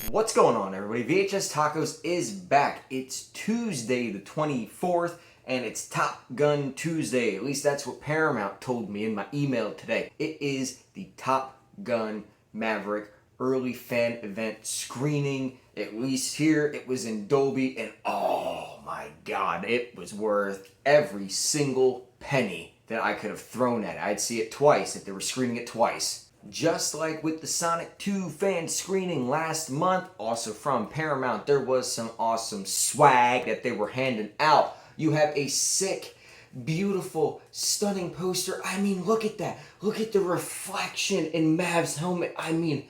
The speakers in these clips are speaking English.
What's going on, everybody? VHS Tacos is back. It's Tuesday the 24th, and it's Top Gun Tuesday. At least that's what Paramount told me in my email today. It is the Top Gun Maverick early fan event screening. At least here, it was in Dolby, and oh my god, it was worth every single penny that I could have thrown at it. I'd see it twice if they were screening it twice. Just like with the Sonic 2 fan screening last month, also from Paramount, there was some awesome swag that they were handing out. You have a sick, beautiful, stunning poster. I mean, look at that. Look at the reflection in Mav's helmet. I mean,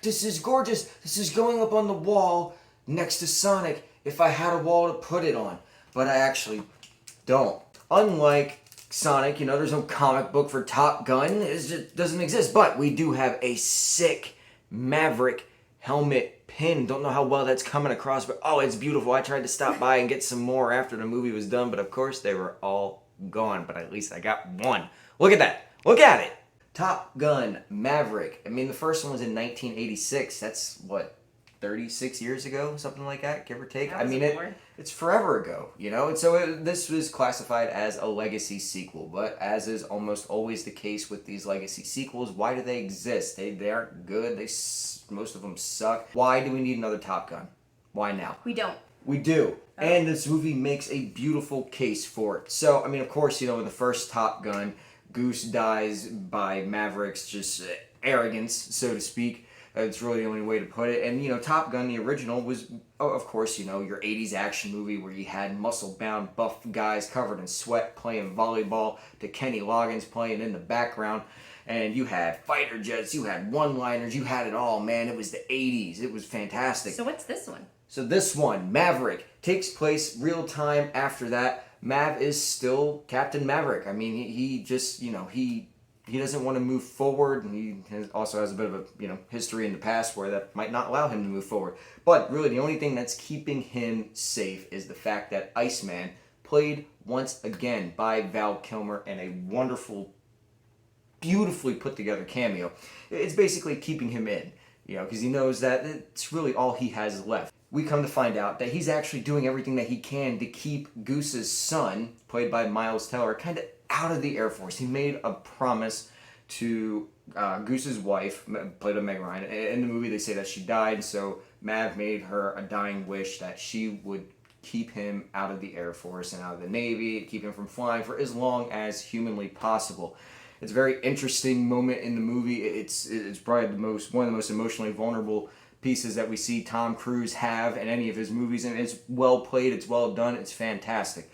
this is gorgeous. This is going up on the wall next to Sonic if I had a wall to put it on. But I actually don't. Unlike Sonic, you know, there's no comic book for Top Gun. It just doesn't exist. But we do have a sick Maverick helmet pin. Don't know how well that's coming across, but oh, it's beautiful. I tried to stop by and get some more after the movie was done, but of course they were all gone. But at least I got one. Look at that. Look at it. Top Gun Maverick. I mean, the first one was in 1986. That's what, 36 years ago, something like that, give or take. I mean, it's forever ago, you know. And so this was classified as a legacy sequel. But as is almost always the case with these legacy sequels, why do they exist? They aren't good. Most of them suck. Why do we need another Top Gun? Why now? We don't. We do. Oh. And this movie makes a beautiful case for it. So, I mean, of course, you know, in the first Top Gun, Goose dies by Maverick's just arrogance, so to speak. It's really the only way to put it. And, you know, Top Gun, the original, was, of course, you know, your 80s action movie where you had muscle-bound, buff guys covered in sweat playing volleyball to Kenny Loggins playing in the background. And you had fighter jets, you had one-liners, you had it all, man. It was the 80s. It was fantastic. So what's this one? So this one, Maverick, takes place real time after that. Mav is still Captain Maverick. I mean, he just, you know, he doesn't want to move forward, and he also has a bit of a, you know, history in the past where that might not allow him to move forward. But really, the only thing that's keeping him safe is the fact that Iceman, played once again by Val Kilmer in a wonderful, beautifully put together cameo, it's basically keeping him in, you know, because he knows that it's really all he has left. We come to find out that he's actually doing everything that he can to keep Goose's son, played by Miles Teller, kind of out of the Air Force. He made a promise to Goose's wife, played by Meg Ryan. In the movie, they say that she died, so Mav made her a dying wish that she would keep him out of the Air Force and out of the Navy, keep him from flying for as long as humanly possible. It's a very interesting moment in the movie. It's probably one of the most emotionally vulnerable pieces that we see Tom Cruise have in any of his movies, and it's well played, it's well done, it's fantastic.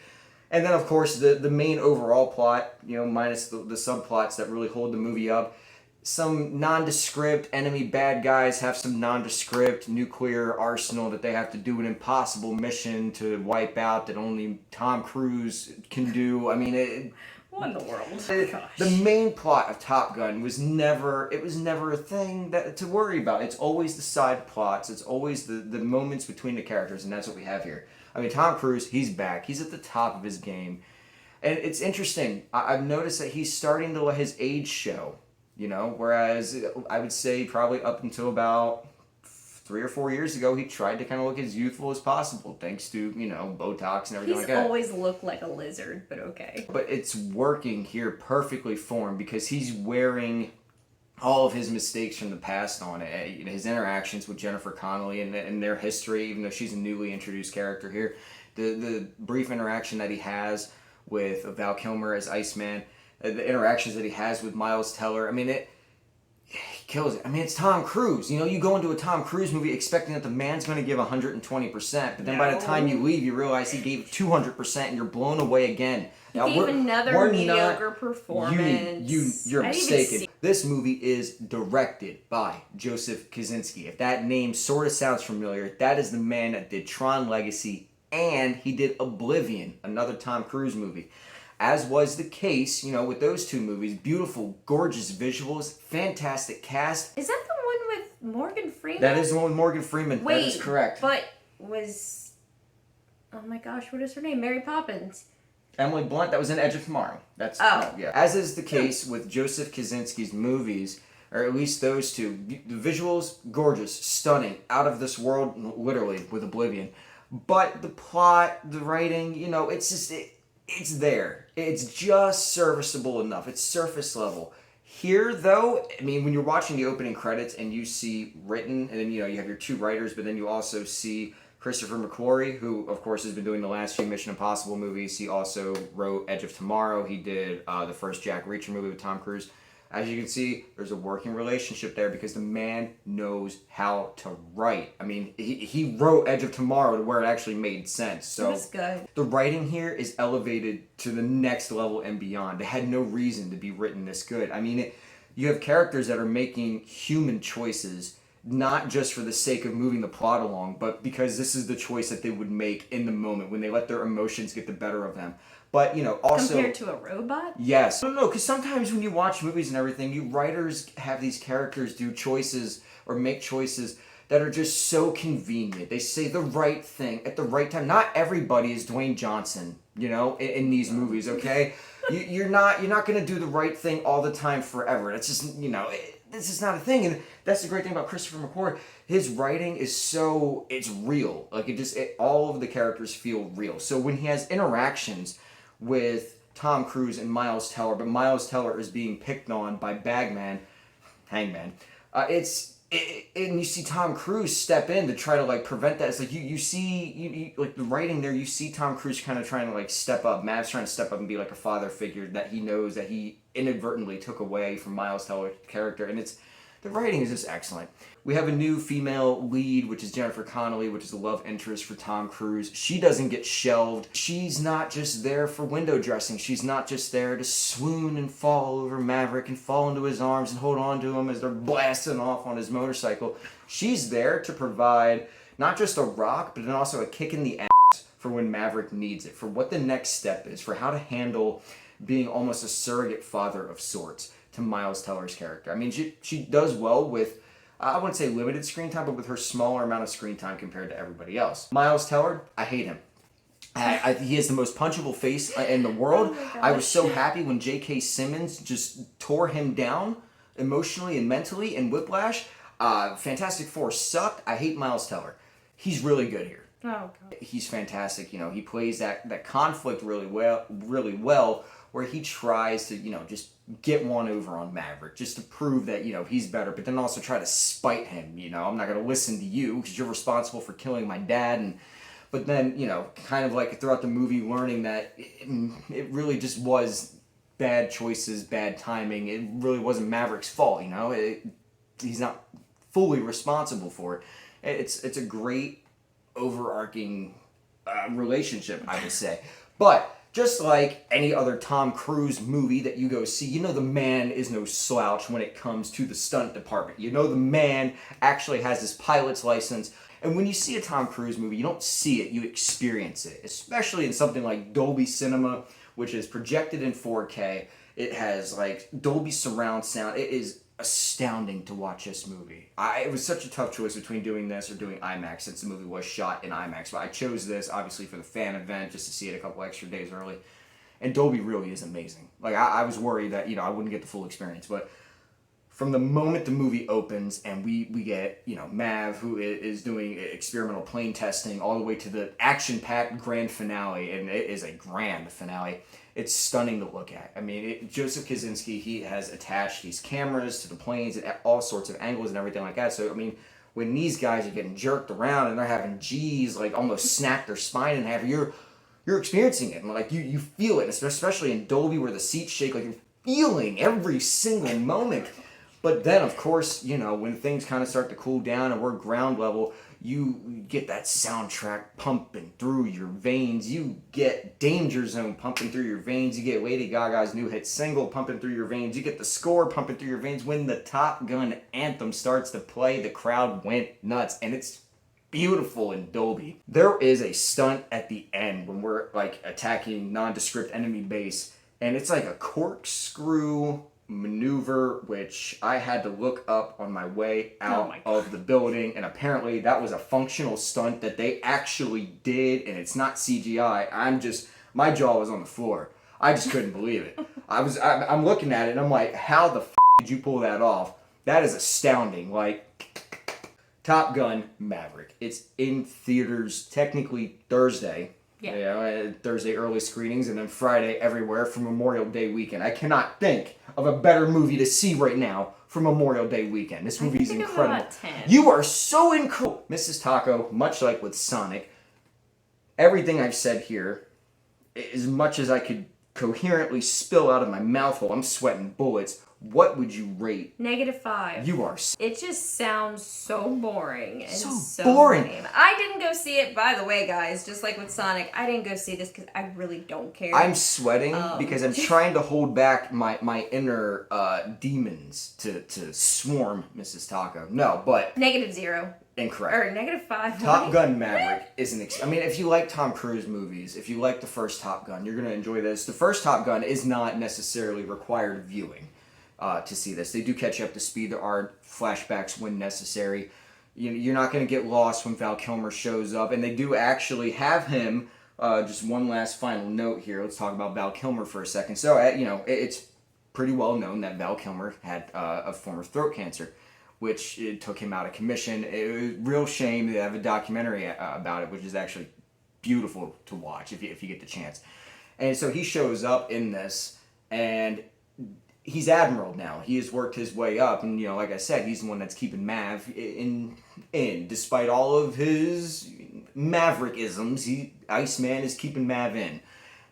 And then, of course, the main overall plot, you know, minus the subplots that really hold the movie up, some nondescript enemy bad guys have some nondescript nuclear arsenal that they have to do an impossible mission to wipe out that only Tom Cruise can do. I mean, what in the world? The main plot of Top Gun was never a thing to worry about. It's always the side plots. It's always the moments between the characters, and that's what we have here. I mean, Tom Cruise, he's back. He's at the top of his game. And it's interesting. I've noticed that he's starting to let his age show, you know, whereas I would say probably up until about 3 or 4 years ago, he tried to kind of look as youthful as possible, thanks to, you know, Botox and everything like that. He's always looked like a lizard, but okay. But it's working here perfectly for him because he's wearing all of his mistakes from the past on it. You know, his interactions with Jennifer Connolly and their history, even though she's a newly introduced character here. The brief interaction that he has with Val Kilmer as Iceman, the interactions that he has with Miles Teller. I mean, he kills it. I mean, it's Tom Cruise. You know, you go into a Tom Cruise movie expecting that the man's going to give 120%, but then by the time you leave, you realize he gave 200% and you're blown away again. He gave another mediocre performance. You're mistaken. This movie is directed by Joseph Kosinski. If that name sort of sounds familiar, that is the man that did Tron Legacy, and he did Oblivion, another Tom Cruise movie. As was the case, you know, with those two movies. Beautiful, gorgeous visuals, fantastic cast. Is that the one with Morgan Freeman? That is the one with Morgan Freeman. Wait, that is correct. But was... Oh my gosh, what is her name? Mary Poppins. Emily Blunt, that was in Edge of Tomorrow. Yeah. As is the case with Joseph Kosinski's movies, or at least those two. The visuals, gorgeous, stunning, out of this world, literally, with Oblivion. But the plot, the writing, it's just, it's there. It's just serviceable enough. It's surface level. Here, though, I mean, when you're watching the opening credits and you see written, and then, you have your two writers, but then you also see Christopher McQuarrie, who, of course, has been doing the last few Mission Impossible movies. He also wrote Edge of Tomorrow. He did the first Jack Reacher movie with Tom Cruise. As you can see, there's a working relationship there because the man knows how to write. I mean, he wrote Edge of Tomorrow to where it actually made sense. So it was good. The writing here is elevated to the next level and beyond. It had no reason to be written this good. I mean, you have characters that are making human choices, not just for the sake of moving the plot along, but because this is the choice that they would make in the moment when they let their emotions get the better of them. But, also... Compared to a robot? Yes. No, because sometimes when you watch movies and everything, you writers have these characters do choices or make choices that are just so convenient. They say the right thing at the right time. Not everybody is Dwayne Johnson, in these movies, okay? You're not going to do the right thing all the time forever. That's just, this is not a thing. And that's the great thing about Christopher McQuarrie. His writing is it's real. Like, all of the characters feel real. So when he has interactions with Tom Cruise and Miles Teller, but Miles Teller is being picked on by Hangman. And you see Tom Cruise step in to try to prevent that. It's like you see the writing there. You see Tom Cruise kind of trying to step up. Mav's trying to step up and be like a father figure that he knows that he inadvertently took away from Miles Teller's character, and the writing is just excellent. We have a new female lead, which is Jennifer Connolly, which is a love interest for Tom Cruise. She doesn't get shelved. She's not just there for window dressing. She's not just there to swoon and fall over Maverick and fall into his arms and hold on to him as they're blasting off on his motorcycle. She's there to provide not just a rock, but then also a kick in the ass for when Maverick needs it, for what the next step is, for how to handle being almost a surrogate father of sorts to Miles Teller's character. I mean, she does well with, I wouldn't say limited screen time, but with her smaller amount of screen time compared to everybody else. Miles Teller, I hate him. He has the most punchable face in the world. Oh I was so happy when J.K. Simmons just tore him down emotionally and mentally in Whiplash. Fantastic Four sucked. I hate Miles Teller. He's really good here. Oh, God. He's fantastic. He plays that conflict really well, where he tries to, just get one over on Maverick just to prove that, he's better, but then also try to spite him. I'm not going to listen to you because you're responsible for killing my dad. But then, kind of throughout the movie learning that it really just was bad choices, bad timing. It really wasn't Maverick's fault, he's not fully responsible for it. It's a great overarching relationship, I would say. But just like any other Tom Cruise movie that you go see, the man is no slouch when it comes to the stunt department. The man actually has his pilot's license. And when you see a Tom Cruise movie, you don't see it, you experience it. Especially in something like Dolby Cinema, which is projected in 4K. It has Dolby surround sound. It is astounding to watch this movie. It was such a tough choice between doing this or doing IMAX, since the movie was shot in IMAX. But I chose this, obviously, for the fan event, just to see it a couple extra days early. And Dolby really is amazing. I was worried that, I wouldn't get the full experience. But from the moment the movie opens and we get, Mav, who is doing experimental plane testing, all the way to the action-packed grand finale, and it is a grand finale, it's stunning to look at. I mean, Joseph Kosinski, he has attached these cameras to the planes at all sorts of angles and everything like that. So, I mean, when these guys are getting jerked around and they're having G's, almost snap their spine in half, you're experiencing it. And, you feel it, especially in Dolby where the seats shake, you're feeling every single moment. But then, of course, when things kind of start to cool down and we're ground level, you get that soundtrack pumping through your veins. You get Danger Zone pumping through your veins. You get Lady Gaga's new hit single pumping through your veins. You get the score pumping through your veins. When the Top Gun anthem starts to play, the crowd went nuts. And it's beautiful in Dolby. There is a stunt at the end when we're attacking nondescript enemy base. And it's like a corkscrew maneuver, which I had to look up on my way out of the building, and apparently that was a functional stunt that they actually did, and it's not CGI. My jaw was on the floor. I just couldn't believe it. I'm looking at it and I'm like, how the did you pull that off? That is astounding. Like, Top Gun Maverick. It's in theaters technically Thursday. Yeah. Thursday early screenings, and then Friday everywhere for Memorial Day weekend. I cannot think of a better movie to see right now for Memorial Day weekend. This movie is incredible. About 10. You are so incredible. Mrs. Taco, much like with Sonic, everything I've said here, as much as I could coherently spill out of my mouth hole, I'm sweating bullets. What would you rate? -5. You are It just sounds so boring and so boring. lame. I didn't go see it, by the way, guys. Just like with Sonic, I didn't go see this because I really don't care. I'm sweating because I'm trying to hold back my inner demons to swarm Mrs. Taco. No, but -0. incorrect. Or -5. Top Gun Maverick is I mean, if you like Tom Cruise movies, if you like the first Top Gun, you're going to enjoy this. The first Top Gun is not necessarily required viewing to see this. They do catch you up to speed. There are flashbacks when necessary. You're not going to get lost when Val Kilmer shows up. And they do actually have him, just one last final note here. Let's talk about Val Kilmer for a second. So, it's pretty well known that Val Kilmer had a form of throat cancer, which it took him out of commission. It was a real shame. They have a documentary about it, which is actually beautiful to watch if you get the chance. And so he shows up in this, and he's Admiral now. He has worked his way up, and like I said, he's the one that's keeping Mav in. Despite all of his Maverickisms, Iceman is keeping Mav in.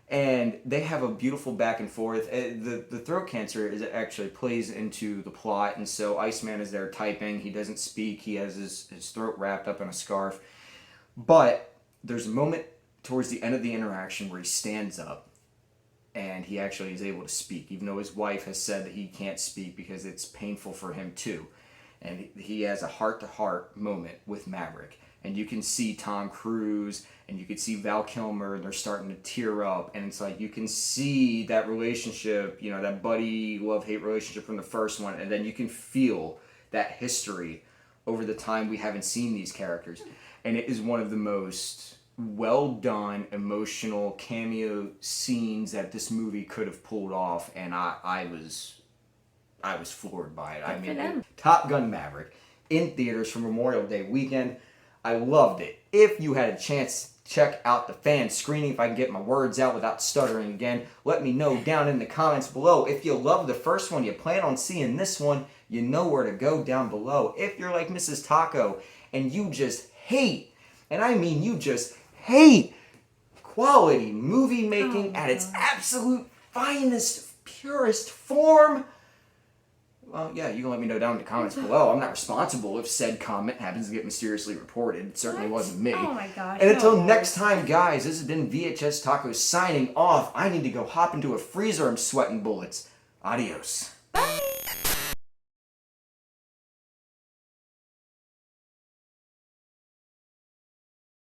And they have a beautiful back and forth. The throat cancer actually plays into the plot, and so Iceman is there typing. He doesn't speak. He has his throat wrapped up in a scarf. But there's a moment towards the end of the interaction where he stands up, and he actually is able to speak, even though his wife has said that he can't speak because it's painful for him too. And he has a heart-to-heart moment with Maverick. And you can see Tom Cruise, and you can see Val Kilmer, and they're starting to tear up. And it's like, you can see that relationship, that buddy love-hate relationship from the first one. And then you can feel that history over the time we haven't seen these characters. And it is one of the most well-done, emotional cameo scenes that this movie could have pulled off. And I was floored by it. I mean, Top Gun Maverick in theaters for Memorial Day weekend. I loved it. If you had a chance to check out the fan screening, if I can get my words out without stuttering again, let me know down in the comments below. If you love the first one, you plan on seeing this one, you know where to go down below. If you're like Mrs. Taco and you just hate, and I mean you just hate, quality movie making at its absolute finest, purest form, well, yeah, you can let me know down in the comments below. I'm not responsible if said comment happens to get mysteriously reported. It certainly wasn't me. Oh my gosh. And until next time, guys, this has been VHS Taco signing off. I need to go hop into a freezer. I'm sweating bullets. Adios. Bye.